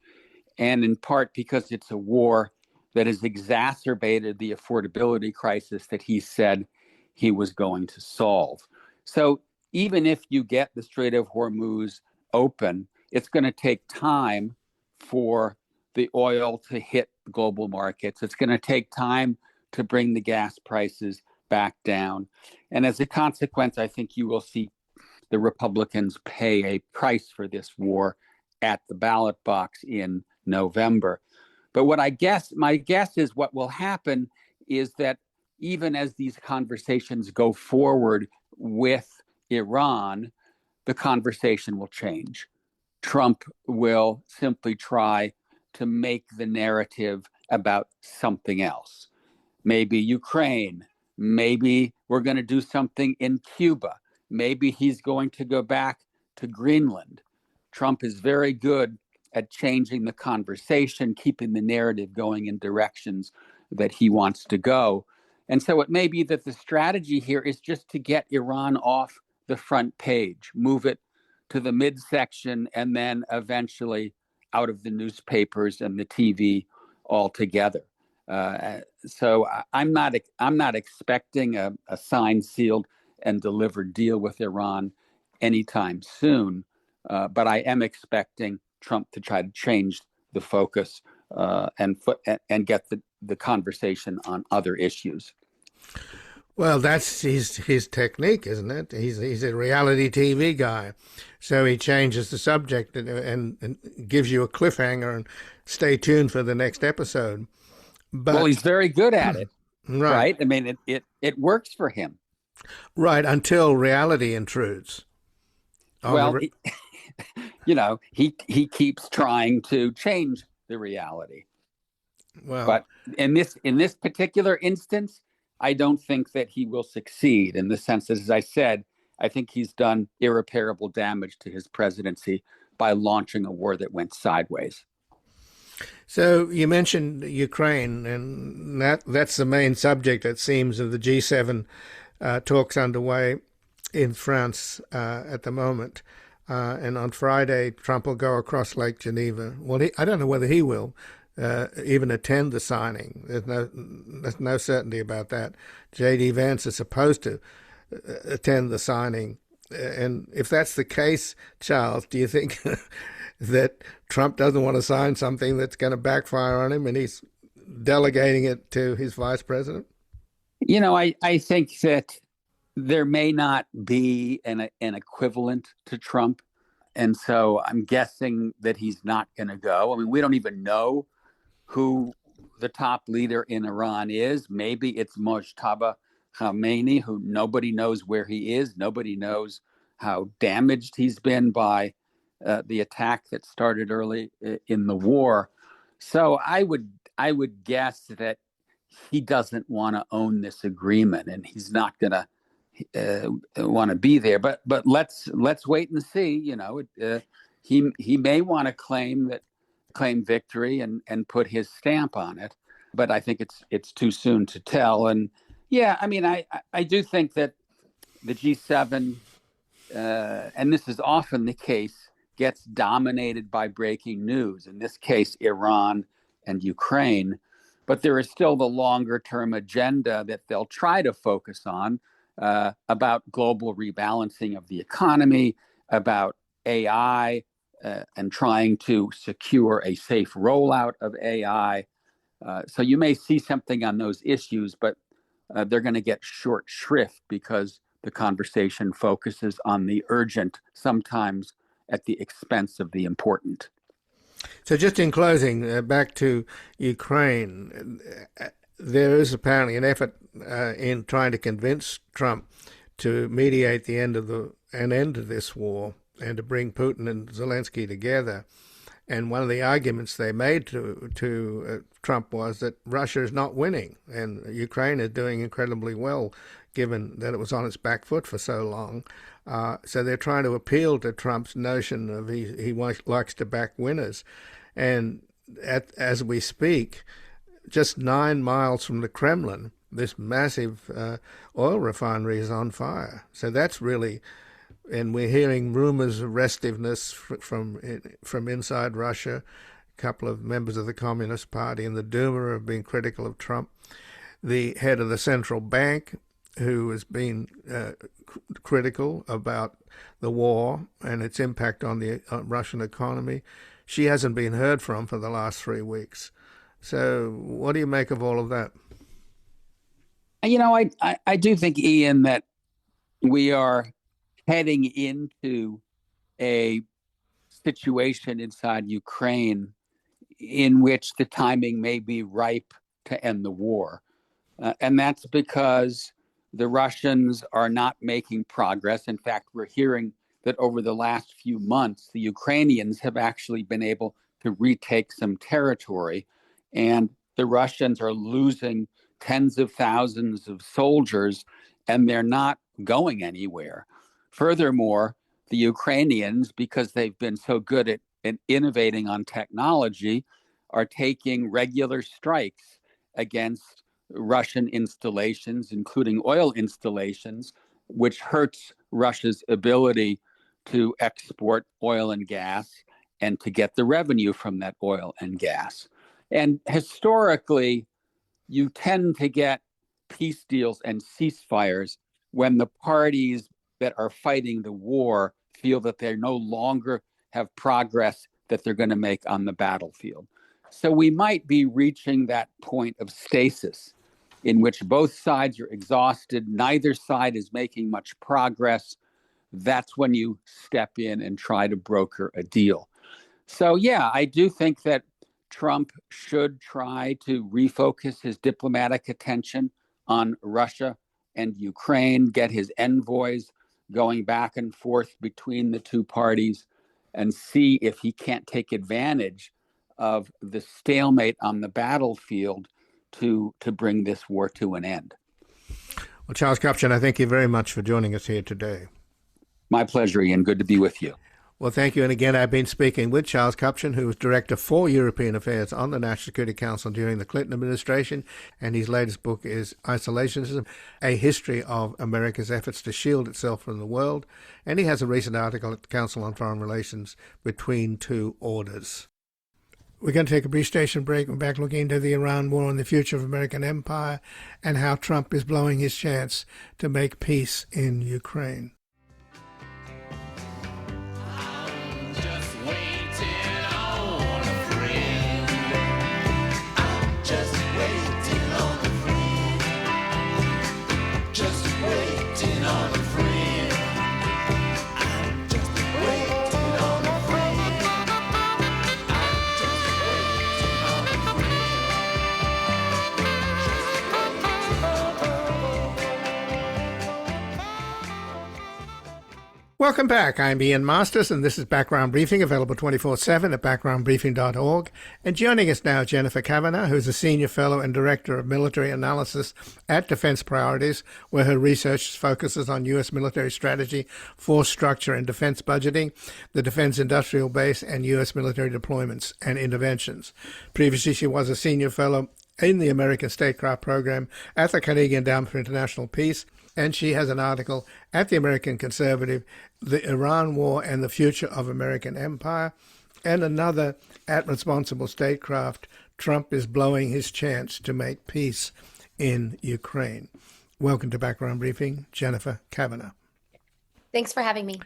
and in part because it's a war that has exacerbated the affordability crisis that he said he was going to solve. So even if you get the Strait of Hormuz open, it's going to take time for the oil to hit global markets. It's going to take time to bring the gas prices back down. And as a consequence, I think you will see the Republicans pay a price for this war at the ballot box in November. But my guess is what will happen is that even as these conversations go forward with Iran, the conversation will change. Trump will simply try to make the narrative about something else. Maybe Ukraine, maybe we're going to do something in Cuba, maybe he's going to go back to Greenland. Trump is very good at changing the conversation, keeping the narrative going in directions that he wants to go. And so it may be that the strategy here is just to get Iran off the front page, move it to the midsection, and then eventually out of the newspapers and the TV altogether. So I'm not expecting a signed, sealed, and delivered deal with Iran anytime soon. But I am expecting Trump to try to change the focus and get the conversation on other issues. Well, that's his technique, isn't it? He's a reality TV guy, so he changes the subject and gives you a cliffhanger and stay tuned for the next episode. But, well, he's very good at it, right? I mean, it works for him, right? Until reality intrudes. Well, he keeps trying to change the reality. Well, but in this particular instance, I don't think that he will succeed, in the sense that, as I said, I think he's done irreparable damage to his presidency by launching a war that went sideways. So you mentioned Ukraine, and that's the main subject, it seems, of the G7 talks underway in France at the moment. And on Friday, Trump will go across Lake Geneva. Well, I don't know whether he will even attend the signing. There's no certainty about that. J.D. Vance is supposed to attend the signing. And if that's the case, Charles, do you think that Trump doesn't want to sign something that's going to backfire on him and he's delegating it to his vice president? I think that there may not be an equivalent to Trump. And so I'm guessing that he's not going to go. I mean, we don't even know who the top leader in Iran is. Maybe it's Mojtaba Khamenei, who nobody knows where he is. Nobody knows how damaged he's been by the attack that started early in the war. So I would guess that he doesn't want to own this agreement, and he's not going to want to be there. But let's wait and see. He may want to claim victory and put his stamp on it. But I think it's too soon to tell. And yeah, I mean, I do think that the G7, and this is often the case, gets dominated by breaking news. In this case, Iran and Ukraine. But there is still the longer term agenda that they'll try to focus on about global rebalancing of the economy, about AI, and trying to secure a safe rollout of AI. So you may see something on those issues, but they're going to get short shrift because the conversation focuses on the urgent, sometimes at the expense of the important. So just in closing, back to Ukraine, there is apparently an effort in trying to convince Trump to mediate the end of this war and to bring Putin and Zelensky together. And one of the arguments they made to Trump was that Russia is not winning and Ukraine is doing incredibly well, given that it was on its back foot for so long. So they're trying to appeal to Trump's notion of he likes to back winners. And as we speak, just 9 miles from the Kremlin, this massive oil refinery is on fire. So that's really, and we're hearing rumors of restiveness from inside Russia. A couple of members of the Communist Party and the Duma have been critical of Trump. The head of the central bank, who has been critical about the war and its impact on the Russian economy, she hasn't been heard from for the last 3 weeks. So what do you make of all of that? I do think, Ian, that we are heading into a situation inside Ukraine in which the timing may be ripe to end the war. And that's because the Russians are not making progress. In fact, we're hearing that over the last few months, the Ukrainians have actually been able to retake some territory, and the Russians are losing tens of thousands of soldiers, and they're not going anywhere. Furthermore, the Ukrainians, because they've been so good at innovating on technology, are taking regular strikes against Russian installations, including oil installations, which hurts Russia's ability to export oil and gas and to get the revenue from that oil and gas. And historically, you tend to get peace deals and ceasefires when the parties that are fighting the war feel that they no longer have progress that they're going to make on the battlefield. So we might be reaching that point of stasis in which both sides are exhausted, neither side is making much progress. That's when you step in and try to broker a deal. So, yeah, I do think that Trump should try to refocus his diplomatic attention on Russia and Ukraine, get his envoys going back and forth between the two parties, and see if he can't take advantage of the stalemate on the battlefield to bring this war to an end. Well, Charles Kupchan, I thank you very much for joining us here today. My pleasure, Ian. Good to be with you. Well, thank you. And again, I've been speaking with Charles Kupchan, who was Director for European Affairs on the National Security Council during the Clinton administration. And his latest book is Isolationism, A History of America's Efforts to Shield Itself from the World. And he has a recent article at the Council on Foreign Relations, Between Two Orders. We're going to take a brief station break. We're back looking into the Iran war and the future of American empire and how Trump is blowing his chance to make peace in Ukraine. Welcome back. I'm Ian Masters, and this is Background Briefing, available 24/7 at backgroundbriefing.org. And joining us now, Jennifer Kavanagh, who's a Senior Fellow and Director of Military Analysis at Defense Priorities, where her research focuses on U.S. military strategy, force structure, and defense budgeting, the defense industrial base, and U.S. military deployments and interventions. Previously, she was a Senior Fellow in the American Statecraft Program at the Carnegie Endowment for International Peace, and she has an article at the American Conservative, The Iran War and the Future of American Empire, and another at Responsible Statecraft, Trump is Blowing His Chance to Make Peace in Ukraine. Welcome to Background Briefing, Jennifer Kavanagh. Thanks for having me.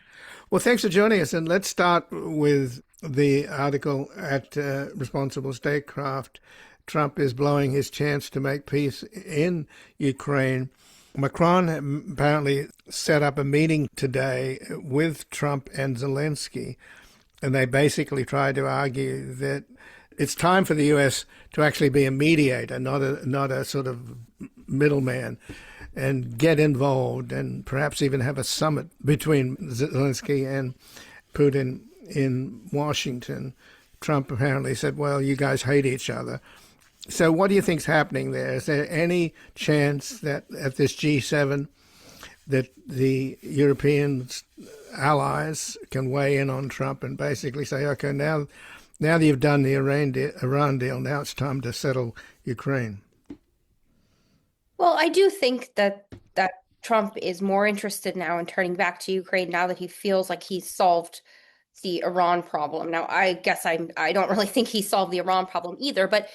Well, thanks for joining us, and let's start with the article at Responsible Statecraft, Trump is Blowing His Chance to Make Peace in Ukraine. Macron apparently set up a meeting today with Trump and Zelensky, and they basically tried to argue that it's time for the U.S. to actually be a mediator, not a sort of middleman, and get involved and perhaps even have a summit between Zelensky and Putin in Washington. Trump apparently said, well, you guys hate each other. So what do you think's happening there? Is there any chance that at this G7 that the European allies can weigh in on Trump and basically say, okay, now that you've done the Iran deal, now it's time to settle Ukraine? Well, I do think that Trump is more interested now in turning back to Ukraine now that he feels like he's solved the Iran problem. Now, I guess I don't really think he solved the Iran problem either, but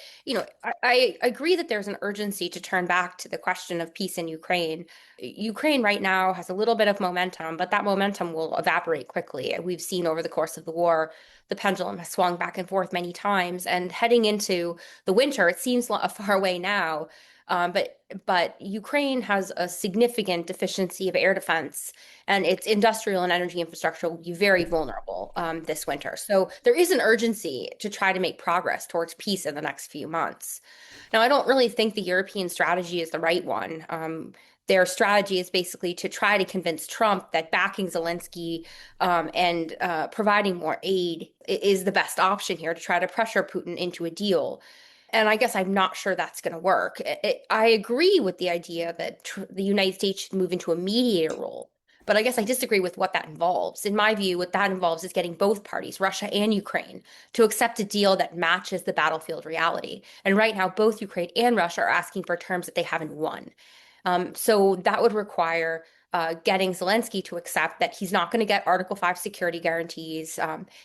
I agree that there's an urgency to turn back to the question of peace in Ukraine. Ukraine right now has a little bit of momentum, but that momentum will evaporate quickly. We've seen over the course of the war, the pendulum has swung back and forth many times, and heading into the winter, it seems a far away now. But Ukraine has a significant deficiency of air defense, and its industrial and energy infrastructure will be very vulnerable this winter. So there is an urgency to try to make progress towards peace in the next few months. Now, I don't really think the European strategy is the right one. Their strategy is basically to try to convince Trump that backing Zelensky and providing more aid is the best option here to try to pressure Putin into a deal. And I guess I'm not sure that's going to work. I agree with the idea that the United States should move into a mediator role, but I guess I disagree with what that involves. In my view, what that involves is getting both parties, Russia and Ukraine, to accept a deal that matches the battlefield reality. And right now, both Ukraine and Russia are asking for terms that they haven't won. So that would require getting Zelensky to accept that he's not going to get Article 5 security guarantees.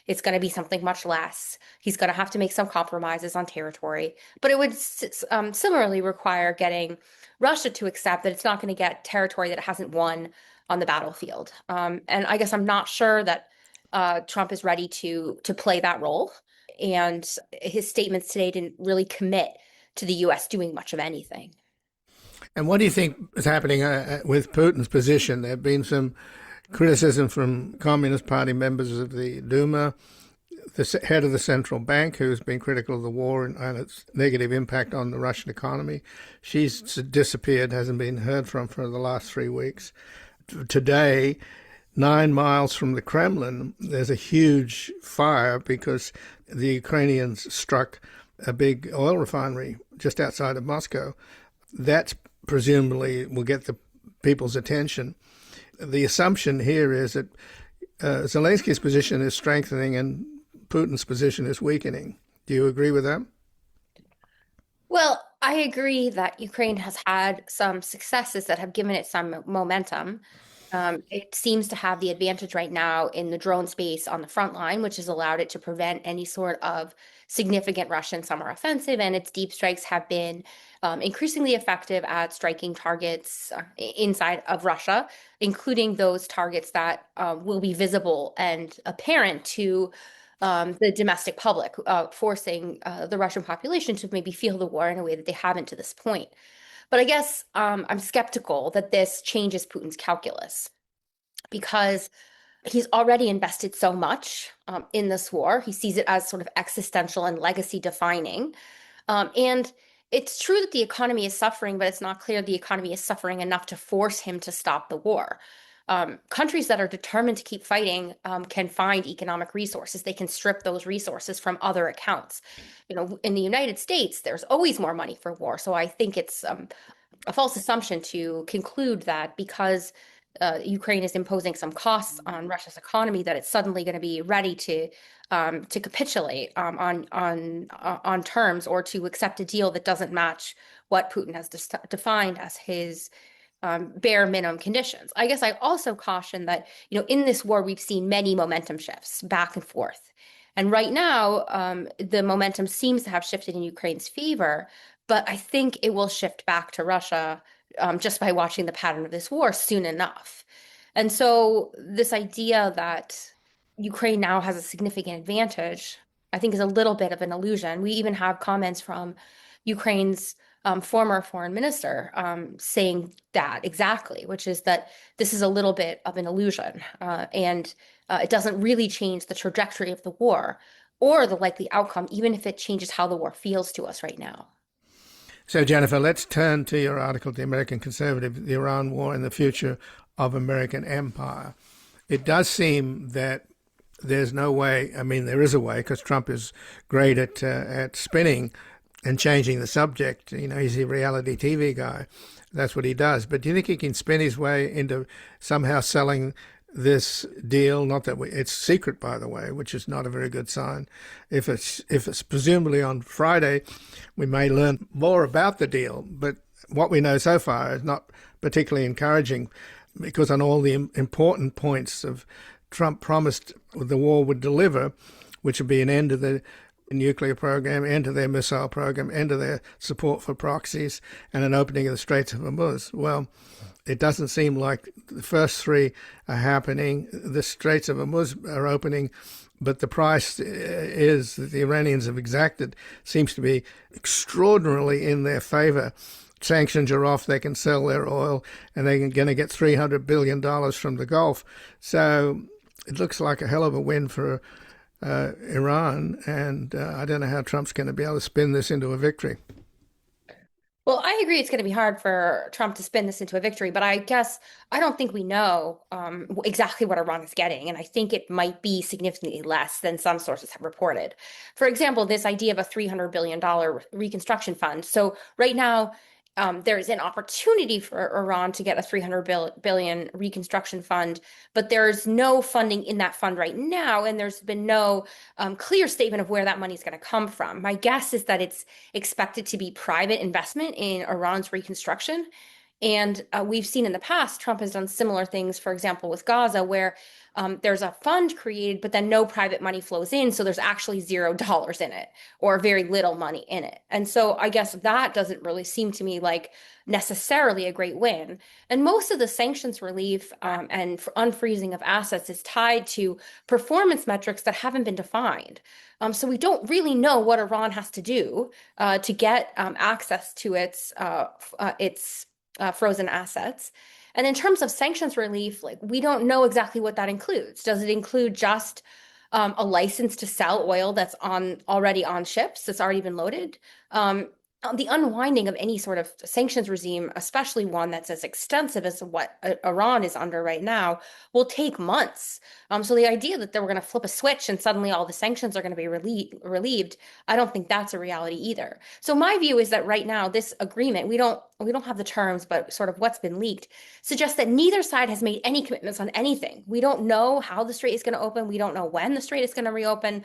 It's going to be something much less. He's going to have to make some compromises on territory. But it would similarly require getting Russia to accept that it's not going to get territory that it hasn't won on the battlefield. And I guess I'm not sure that Trump is ready to play that role. And his statements today didn't really commit to the U.S. doing much of anything. And what do you think is happening with Putin's position? There have been some criticism from Communist Party members of the Duma, the head of the central bank, who's been critical of the war and its negative impact on the Russian economy. She's disappeared, hasn't been heard from for the last 3 weeks. Today, 9 miles from the Kremlin, there's a huge fire because the Ukrainians struck a big oil refinery just outside of Moscow. That's presumably will get the people's attention. The assumption here is that Zelensky's position is strengthening and Putin's position is weakening. Do you agree with that? Well, I agree that Ukraine has had some successes that have given it some momentum. It seems to have the advantage right now in the drone space on the front line, which has allowed it to prevent any sort of significant Russian summer offensive, and its deep strikes have been increasingly effective at striking targets inside of Russia, including those targets that will be visible and apparent to the domestic public, forcing the Russian population to maybe feel the war in a way that they haven't to this point. But I guess I'm skeptical that this changes Putin's calculus because he's already invested so much in this war. He sees it as sort of existential and legacy defining. And it's true that the economy is suffering, but it's not clear the economy is suffering enough to force him to stop the war. Countries that are determined to keep fighting can find economic resources. They can strip those resources from other accounts. You know, in the United States, there's always more money for war. So I think it's a false assumption to conclude that because Ukraine is imposing some costs on Russia's economy, that it's suddenly going to be ready to capitulate on terms or to accept a deal that doesn't match what Putin has defined as his bare minimum conditions. I guess I also caution that, you know, in this war, we've seen many momentum shifts back and forth. And right now, the momentum seems to have shifted in Ukraine's favor, but I think it will shift back to Russia just by watching the pattern of this war soon enough. And so this idea that Ukraine now has a significant advantage, I think is a little bit of an illusion. We even have comments from Ukraine's former foreign minister saying that exactly, which is that this is a little bit of an illusion and it doesn't really change the trajectory of the war or the likely outcome, even if it changes how the war feels to us right now. So, Jennifer, let's turn to your article, The American Conservative, the Iran War and the Future of American Empire. It does seem that there's no way, I mean, there is a way, because Trump is great at spinning and changing the subject. You know, he's a reality TV guy. That's what he does. But do you think he can spin his way into somehow selling this deal? Not that it's secret, by the way, which is not a very good sign. If it's presumably on Friday, we may learn more about the deal. But what we know so far is not particularly encouraging, because on all the important points of Trump promised the war would deliver, which would be an end to the nuclear program, end to their missile program, end to their support for proxies, and an opening of the Straits of Hormuz. Well, it doesn't seem like the first three are happening. The Straits of Hormuz are opening, but the price is that the Iranians have exacted seems to be extraordinarily in their favor sanctions are off, they can sell their oil, and they're going to get $300 billion from the Gulf. So it looks like a hell of a win for Iran, and I don't know how Trump's going to be able to spin this into a victory. Well, I agree it's going to be hard for Trump to spin this into a victory, but I guess I don't think we know exactly what Iran is getting, and I think it might be significantly less than some sources have reported. For example, this idea of a $300 billion reconstruction fund. So right now, there is an opportunity for Iran to get a $300 billion reconstruction fund, but there's no funding in that fund right now, and there's been no clear statement of where that money is going to come from. My guess is that it's expected to be private investment in Iran's reconstruction. And we've seen in the past, Trump has done similar things, for example, with Gaza, where there's a fund created, but then no private money flows in. So there's actually $0 in it or very little money in it. And so I guess that doesn't really seem to me like necessarily a great win. And most of the sanctions relief and unfreezing of assets is tied to performance metrics that haven't been defined. So we don't really know what Iran has to do to get access to its frozen assets. And in terms of sanctions relief, like we don't know exactly what that includes. Does it include just a license to sell oil that's already on ships that's already been loaded? The unwinding of any sort of sanctions regime, especially one that's as extensive as what Iran is under right now, will take months. So the idea that we're going to flip a switch and suddenly all the sanctions are going to be relieved, I don't think that's a reality either. So my view is that right now, this agreement, we don't have the terms, but sort of what's been leaked, suggests that neither side has made any commitments on anything. We don't know how the strait is going to open. We don't know when the strait is going to reopen.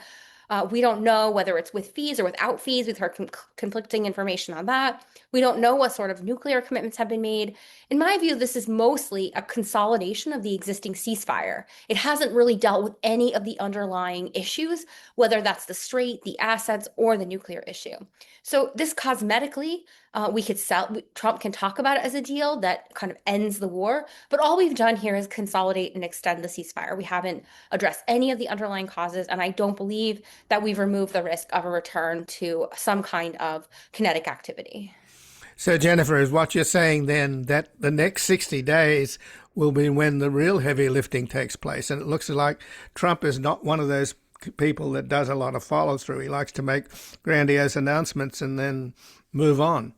We don't know whether it's with fees or without fees. We've heard conflicting information on that. We don't know what sort of nuclear commitments have been made. In my view, this is mostly a consolidation of the existing ceasefire. It hasn't really dealt with any of the underlying issues, whether that's the strait, the assets, or the nuclear issue. So this cosmetically, Trump can talk about it as a deal that kind of ends the war, but all we've done here is consolidate and extend the ceasefire. We haven't addressed any of the underlying causes, and I don't believe that we've removed the risk of a return to some kind of kinetic activity. So, Jennifer, is what you're saying then that the next 60 days will be when the real heavy lifting takes place? And it looks like Trump is not one of those people that does a lot of follow through. He likes to make grandiose announcements and then move on.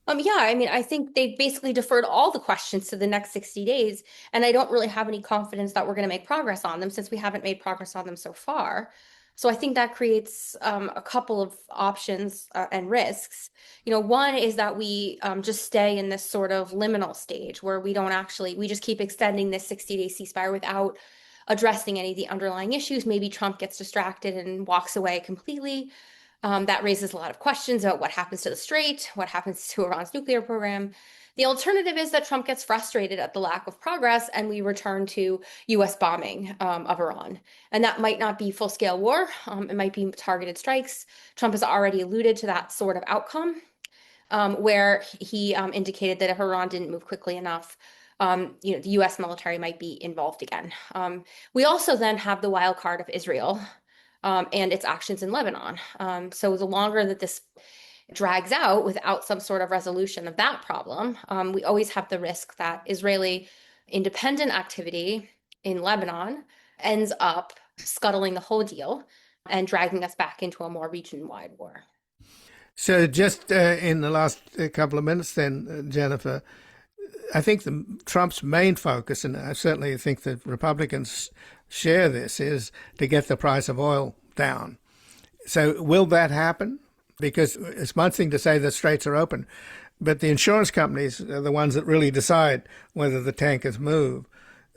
Yeah, I mean, I think they've basically deferred all the questions to the next 60 days, and I don't really have any confidence that we're going to make progress on them since we haven't made progress on them so far. So I think that creates a couple of options and risks. One is that we just stay in this sort of liminal stage where we just keep extending this 60-day ceasefire without addressing any of the underlying issues. Maybe Trump gets distracted and walks away completely. That raises a lot of questions about what happens to the strait, what happens to Iran's nuclear program. The alternative is that Trump gets frustrated at the lack of progress and we return to U.S. bombing of Iran. And that might not be full-scale war. It might be targeted strikes. Trump has already alluded to that sort of outcome where he indicated that if Iran didn't move quickly enough, the U.S. military might be involved again. We also then have the wild card of Israel and its actions in Lebanon. So the longer that this drags out without some sort of resolution of that problem, we always have the risk that Israeli independent activity in Lebanon ends up scuttling the whole deal and dragging us back into a more region-wide war. So just in the last couple of minutes then, Jennifer, I think Trump's main focus, and I certainly think the Republicans share this, is to get the price of oil down. So will that happen? Because it's one thing to say the straits are open, but the insurance companies are the ones that really decide whether the tankers move.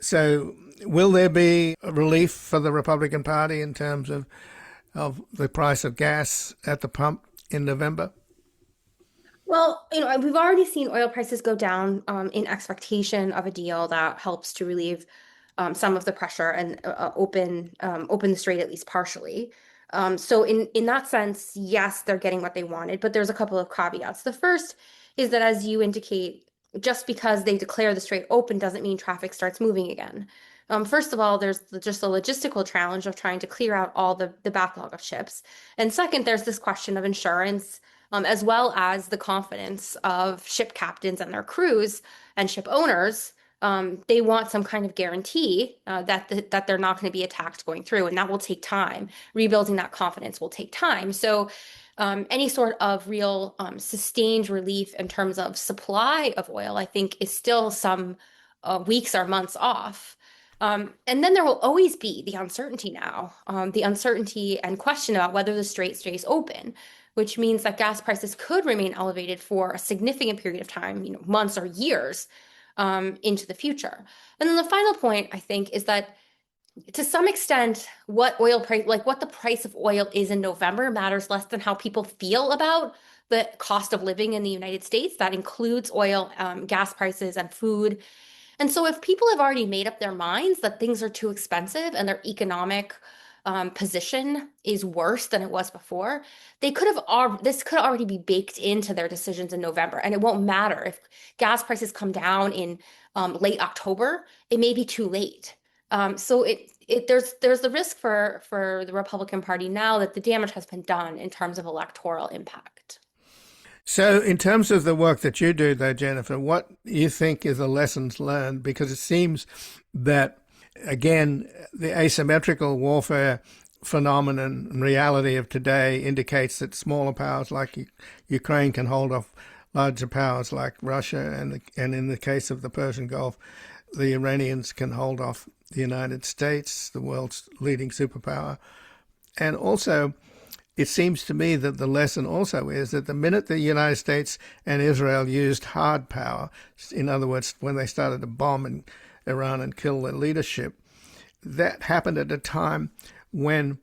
So will there be a relief for the Republican Party in terms of the price of gas at the pump in November? Well, we've already seen oil prices go down in expectation of a deal that helps to relieve some of the pressure and open the strait at least partially. So in that sense, yes, they're getting what they wanted, but there's a couple of caveats. The first is that, as you indicate, just because they declare the strait open doesn't mean traffic starts moving again. First of all, there's just a logistical challenge of trying to clear out all the backlog of ships. And second, there's this question of insurance as well as the confidence of ship captains and their crews and ship owners. They want some kind of guarantee that they're not going to be attacked going through, and that will take time. Rebuilding that confidence will take time. So any sort of real sustained relief in terms of supply of oil, I think, is still some weeks or months off. And then there will always be the uncertainty now, the uncertainty and question about whether the strait stays open, which means that gas prices could remain elevated for a significant period of time, months or years into the future. And then the final point, I think, is that to some extent, what the price of oil is in November matters less than how people feel about the cost of living in the United States. That includes oil, gas prices, and food. And so if people have already made up their minds that things are too expensive and their economic position is worse than it was before, this could already be baked into their decisions in November. And it won't matter if gas prices come down in late October, it may be too late. So there's the risk for the Republican Party now that the damage has been done in terms of electoral impact. So in terms of the work that you do, though, Jennifer, what you think is the lessons learned? Because it seems that, again, the asymmetrical warfare phenomenon and reality of today indicates that smaller powers like Ukraine can hold off larger powers like Russia, and in the case of the Persian Gulf, the Iranians can hold off the United States, the world's leading superpower. And also, it seems to me that the lesson also is that the minute the United States and Israel used hard power, in other words, when they started to bomb in Iran and kill their leadership, that happened at a time when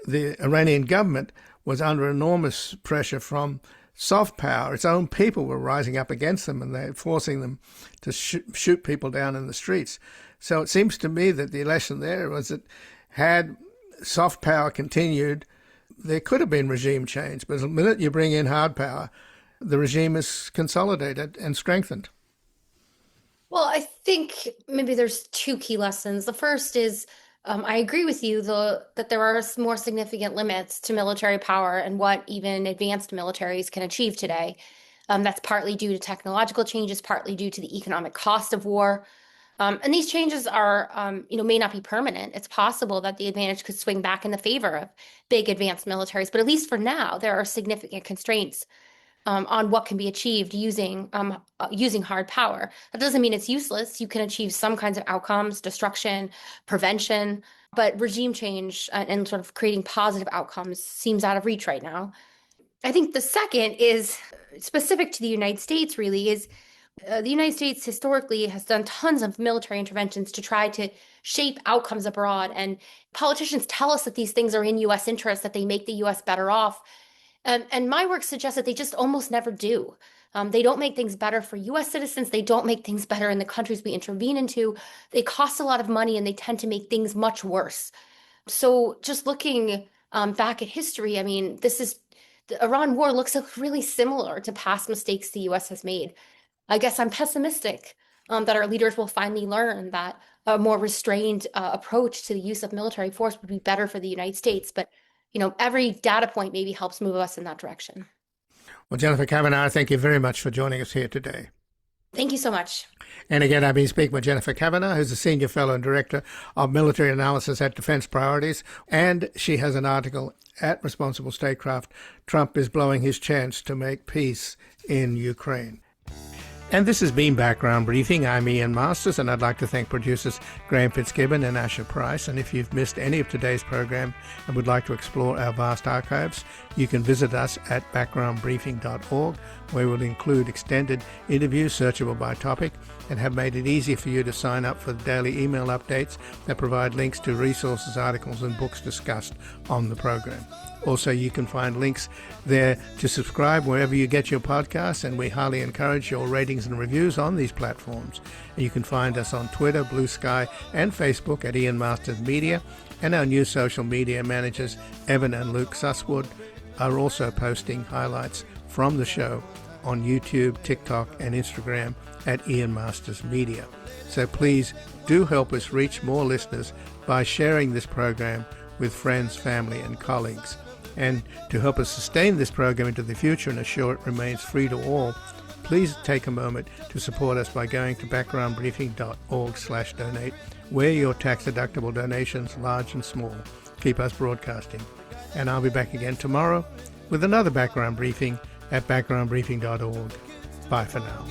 the Iranian government was under enormous pressure from soft power. Its own people were rising up against them, and they're forcing them to shoot people down in the streets. So it seems to me that the lesson there was that had soft power continued, there could have been regime change. But the minute you bring in hard power, the regime is consolidated and strengthened. Well, I think maybe there's two key lessons. The first is I agree with you that there are more significant limits to military power and what even advanced militaries can achieve today. That's partly due to technological changes, partly due to the economic cost of war. And these changes are, may not be permanent. It's possible that the advantage could swing back in the favor of big advanced militaries. But at least for now, there are significant constraints on what can be achieved using hard power. That doesn't mean it's useless. You can achieve some kinds of outcomes, destruction, prevention, but regime change and sort of creating positive outcomes seems out of reach right now. I think the second is specific to the United States, really, is the United States historically has done tons of military interventions to try to shape outcomes abroad. And politicians tell us that these things are in U.S. interests, that they make the U.S. better off. And my work suggests that they just almost never do. They don't make things better for U.S. citizens. They don't make things better in the countries we intervene into. They cost a lot of money, and they tend to make things much worse. So just looking back at history, I mean, the Iran war looks really similar to past mistakes the U.S. has made. I guess I'm pessimistic that our leaders will finally learn that a more restrained approach to the use of military force would be better for the United States. But every data point maybe helps move us in that direction. Well, Jennifer Kavanagh, thank you very much for joining us here today. Thank you so much. And again, I've been speaking with Jennifer Kavanagh, who's a Senior Fellow and Director of Military Analysis at Defense Priorities, and she has an article at Responsible Statecraft, Trump is Blowing His Chance to Make Peace in Ukraine. And this has been Background Briefing. I'm Ian Masters, and I'd like to thank producers Graham Fitzgibbon and Asher Price. And if you've missed any of today's program and would like to explore our vast archives, you can visit us at backgroundbriefing.org, where we'll include extended interviews searchable by topic and have made it easy for you to sign up for the daily email updates that provide links to resources, articles, and books discussed on the program. Also, you can find links there to subscribe wherever you get your podcasts, and we highly encourage your ratings and reviews on these platforms. And you can find us on Twitter, Blue Sky, and Facebook at Ian Masters Media, and our new social media managers, Evan and Luke Susswood, are also posting highlights from the show on YouTube, TikTok, and Instagram at Ian Masters Media. So please do help us reach more listeners by sharing this program with friends, family, and colleagues. And to help us sustain this program into the future and assure it remains free to all, please take a moment to support us by going to backgroundbriefing.org/donate, where your tax-deductible donations, large and small, keep us broadcasting. And I'll be back again tomorrow with another background briefing at backgroundbriefing.org. Bye for now.